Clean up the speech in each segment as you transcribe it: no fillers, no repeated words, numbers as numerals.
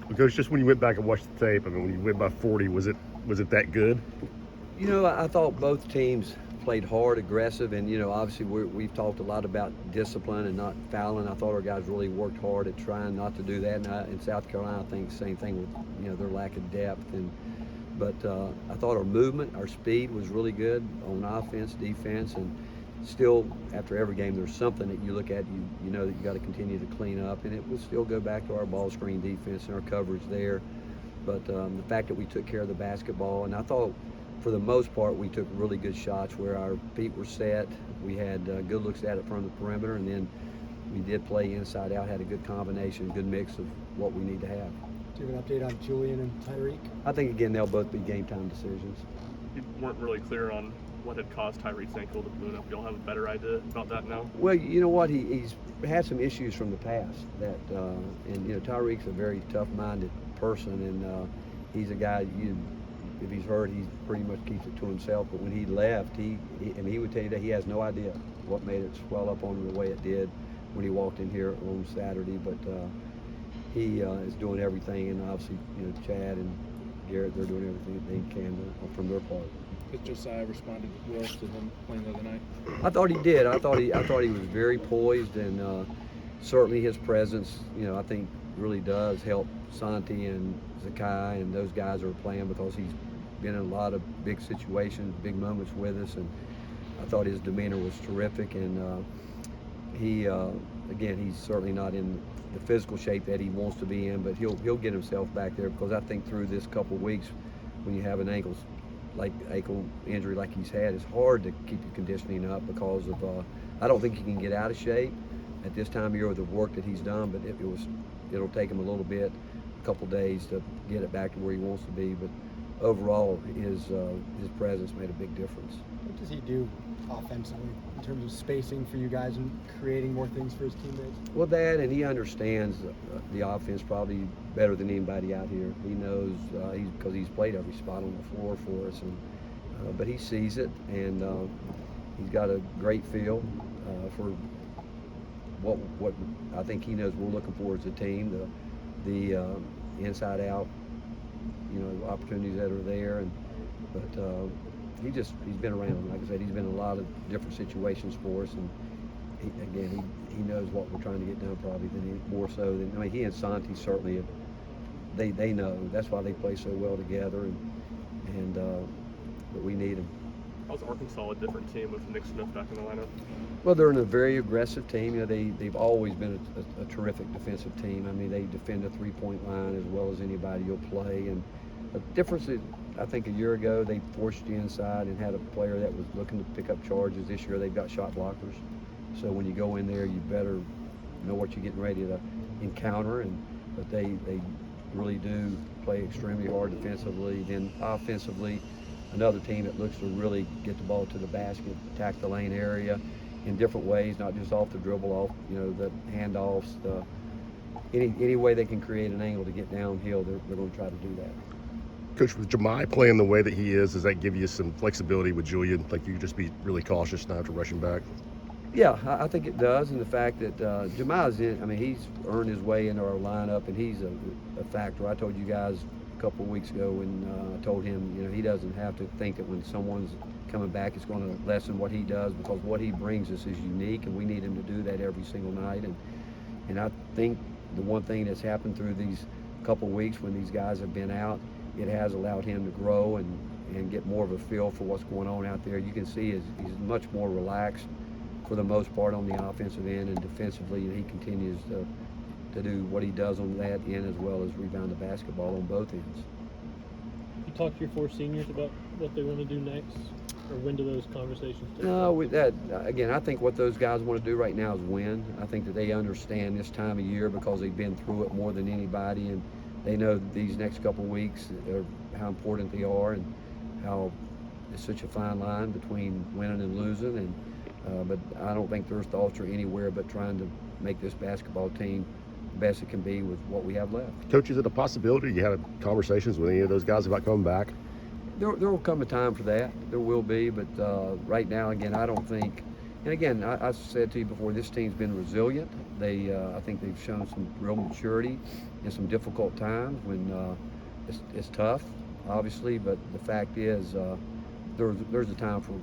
Because just when you went back and watched the tape, I mean, when you went by 40, was it that good? You know, I thought both teams played hard, aggressive, and obviously we've talked a lot about discipline and not fouling. I thought our guys really worked hard at trying not to do that. And in South Carolina, I think the same thing with their lack of depth. But I thought our movement, our speed was really good on offense, defense, and still after every game there's something that you look at, you know that you got to continue to clean up, and it would still go back to our ball screen defense and our coverage there. But the fact that we took care of the basketball, and I thought for the most part we took really good shots where our feet were set. We had good looks at it from the perimeter, and then we did play inside out, had a good combination, good mix of what we need to have. Do you have an update on Julian and Tyreek? I think again they'll both be game time decisions. You weren't really clear on what had caused Tyreek's ankle to balloon up. You'll have a better idea about that now? Well, you know what? He's had some issues from the past that, and Tyreek's a very tough-minded person, and he's a guy if he's hurt, he pretty much keeps it to himself. But when he left, he would tell you that he has no idea what made it swell up on him the way it did when he walked in here on Saturday. But he is doing everything, and obviously, Chad and Garrett, they're doing everything that they can from their part. Has Josiah responded well to him playing the other night? I thought he did. I thought he was very poised, and certainly his presence, I think really does help Santi and Zakai and those guys who are playing, because he's been in a lot of big situations, big moments with us, and I thought his demeanor was terrific. And again, he's certainly not in the physical shape that he wants to be in, but he'll get himself back there, because I think through this couple of weeks, when you have an ankle injury like he's had, it's hard to keep your conditioning up because of I don't think he can get out of shape at this time of year with the work that he's done, but it'll take him a little bit, a couple days to get it back to where he wants to be. But overall, his presence made a big difference. What does he do offensively in terms of spacing for you guys and creating more things for his teammates? Well, that, and he understands the offense probably better than anybody out here. He knows because he's played every spot on the floor for us, and but he sees it, and he's got a great feel for what I think he knows we're looking for as a team. The inside out, opportunities that are there, but he's been around. Like I said, he's been in a lot of different situations for us, and he knows what we're trying to get done probably more so than he and Santi certainly they know. That's why they play so well together, and but we need them. How's Arkansas a different team with Nick Smith back in the lineup? Well, they're a very aggressive team. They've always been a terrific defensive team. They defend a three-point line as well as anybody you'll play. And the difference is, I think a year ago they forced you inside and had a player that was looking to pick up charges. This year they've got shot blockers. So when you go in there, you better know what you're getting ready to encounter. But they really do play extremely hard defensively. Then offensively, another team that looks to really get the ball to the basket, attack the lane area in different ways, not just off the dribble, off the handoffs, any way they can create an angle to get downhill, they're going to try to do that. Coach, with Jemai playing the way that he is, does that give you some flexibility with Julian? Like you just be really cautious now after rushing back? Yeah, I think it does, and the fact that Jemai's he's earned his way into our lineup, and he's a factor. I told you guys a couple of weeks ago when I told him, he doesn't have to think that when someone's coming back it's going to lessen what he does, because what he brings us is unique, and we need him to do that every single night. And I think the one thing that's happened through these couple of weeks when these guys have been out, it has allowed him to grow and get more of a feel for what's going on out there. You can see he's much more relaxed for the most part on the offensive end, and defensively, and he continues to do what he does on that end as well as rebound the basketball on both ends. You talk to your four seniors about what they want to do next, or when do those conversations take place? No, with that, again, I think what those guys want to do right now is win. I think that they understand this time of year because they've been through it more than anybody, and they know these next couple of weeks how important they are, and how it's such a fine line between winning and losing. And but I don't think their thoughts are anywhere but trying to make this basketball team the best it can be with what we have left. Coach, is it a possibility you had conversations with any of those guys about coming back? There will come a time for that. There will be, but right now, again, I don't think And again, I said to you before, this team's been resilient. I think they've shown some real maturity in some difficult times when it's tough, obviously. But the fact is, there's a time for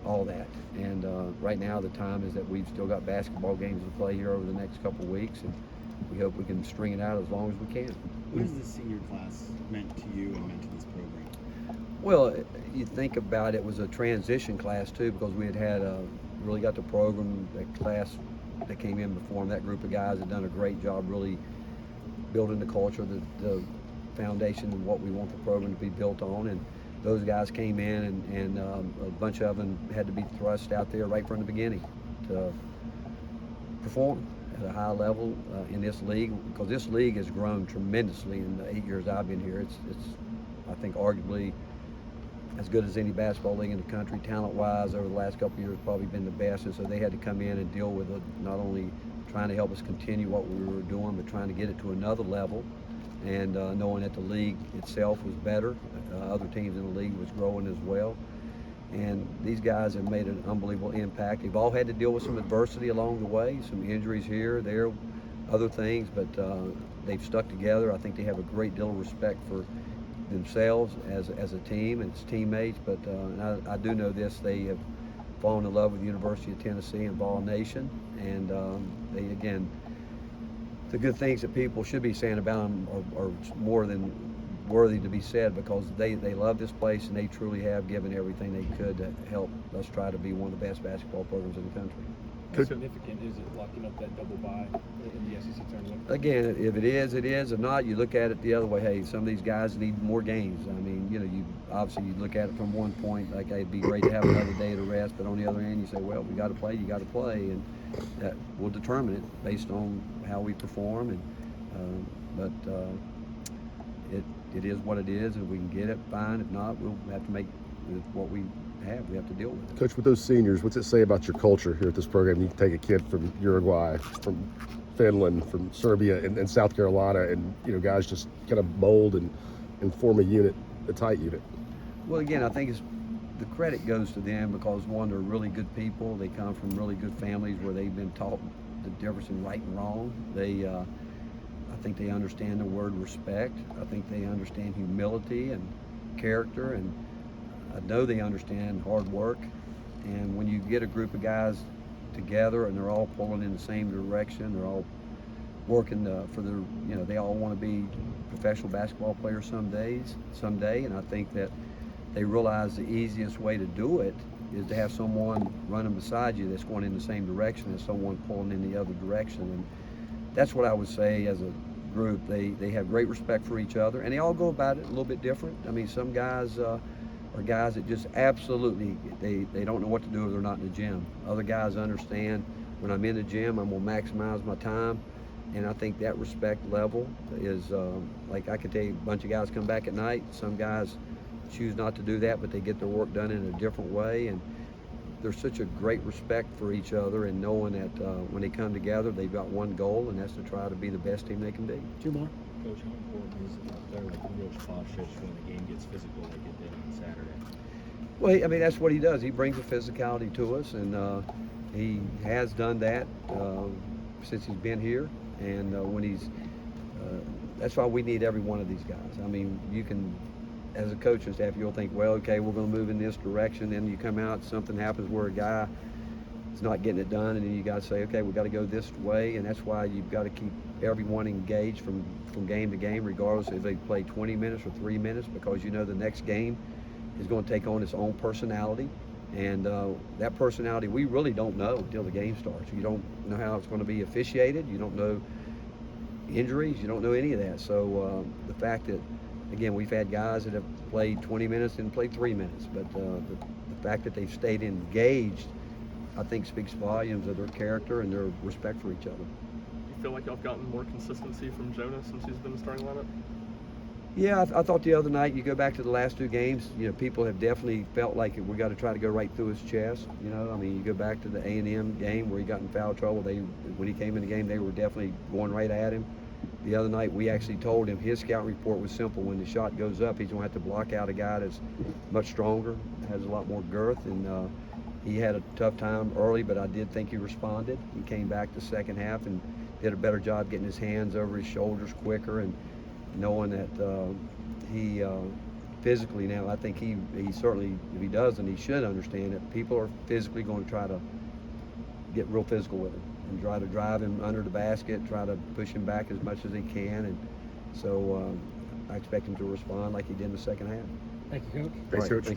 all that. And right now, the time is that we've still got basketball games to play here over the next couple of weeks, and we hope we can string it out as long as we can. What has the senior class meant to you and meant to this program? Well, you think about it, was a transition class too, because we had really got the program, that class that came in before them, that group of guys had done a great job really building the culture, the foundation of what we want the program to be built on. And those guys came in and a bunch of them had to be thrust out there right from the beginning to perform at a high level in this league, because this league has grown tremendously in the 8 years I've been here. It's I think arguably as good as any basketball league in the country, talent-wise. Over the last couple of years, probably been the best, and so they had to come in and deal with it, not only trying to help us continue what we were doing, but trying to get it to another level, and knowing that the league itself was better, other teams in the league was growing as well, and these guys have made an unbelievable impact. They've all had to deal with some adversity along the way, some injuries here, there, other things, but they've stuck together. I think they have a great deal of respect for themselves as a team and as teammates, but I do know this, they have fallen in love with the University of Tennessee and Vol Nation, and they, again, the good things that people should be saying about them are more than worthy to be said, because they love this place and they truly have given everything they could to help us try to be one of the best basketball programs in the country. How significant is it locking up that double bye in the SEC tournament? Again, if it is, it is. If not, you look at it the other way. Hey, some of these guys need more games. I mean, you obviously you look at it from one point, like, hey, it'd be great to have another day to rest, but on the other hand, you say, well, we got to play, you got to play, and that will determine it based on how we perform. And it is what it is. If we can get it, fine. If not, we'll have to make with what we have. We have to deal with it. Coach, with those seniors, what's it say about your culture here at this program? You can take a kid from Uruguay, from Finland, from Serbia, and South Carolina, and guys just kind of mold and form a unit, a tight unit. Well, again, I think the credit goes to them because, one, they're really good people. They come from really good families where they've been taught the difference in right and wrong. I think they understand the word respect. I think they understand humility and character, and I know they understand hard work. And when you get a group of guys together and they're all pulling in the same direction, they're all working for their, they all want to be professional basketball players someday, and I think that they realize the easiest way to do it is to have someone running beside you that's going in the same direction as someone pulling in the other direction. And that's what I would say as a group. They have great respect for each other, and they all go about it a little bit different. I mean, some guys are guys that just absolutely, they don't know what to do if they're not in the gym. Other guys understand, when I'm in the gym, I'm going to maximize my time. And I think that respect level is, like I could tell you, a bunch of guys come back at night. Some guys choose not to do that, but they get their work done in a different way. And there's such a great respect for each other, and knowing that when they come together, they've got one goal, and that's to try to be the best team they can be. Two more. Coach, how important is it out there, like a real spot stretch when the game gets physical like it did on Saturday? Well, I mean, that's what he does. He brings a physicality to us, and he has done that since he's been here. And when that's why we need every one of these guys. I mean, you can, as a coaching staff, you'll think, well, okay, we're going to move in this direction. Then you come out, something happens where a guy is not getting it done, and then you got to say, okay, we got to go this way. And that's why you've got to keep everyone engaged from game to game, regardless if they play 20 minutes or 3 minutes, because the next game is going to take on its own personality. And that personality we really don't know until the game starts. You don't know how it's going to be officiated. You don't know injuries. You don't know any of that. So the fact that, again, we've had guys that have played 20 minutes and played 3 minutes, but the fact that they've stayed engaged, I think, speaks volumes of their character and their respect for each other. You feel like y'all have gotten more consistency from Jonah since he's been in the starting lineup? Yeah, I thought the other night, you go back to the last 2 games, people have definitely felt like we got to try to go right through his chest. I mean, you go back to the A&M game where he got in foul trouble. When he came in the game, they were definitely going right at him. The other night, we actually told him his scout report was simple. When the shot goes up, he's going to have to block out a guy that's much stronger, has a lot more girth, and he had a tough time early, but I did think he responded. He came back the second half and did a better job getting his hands over his shoulders quicker and knowing that he physically now, I think he certainly, if he doesn't, he should understand that people are physically going to try to get real physical with him and try to drive him under the basket, try to push him back as much as they can. And so I expect him to respond like he did in the second half. Thank you, Coach. Thanks, All right, Coach. thank you.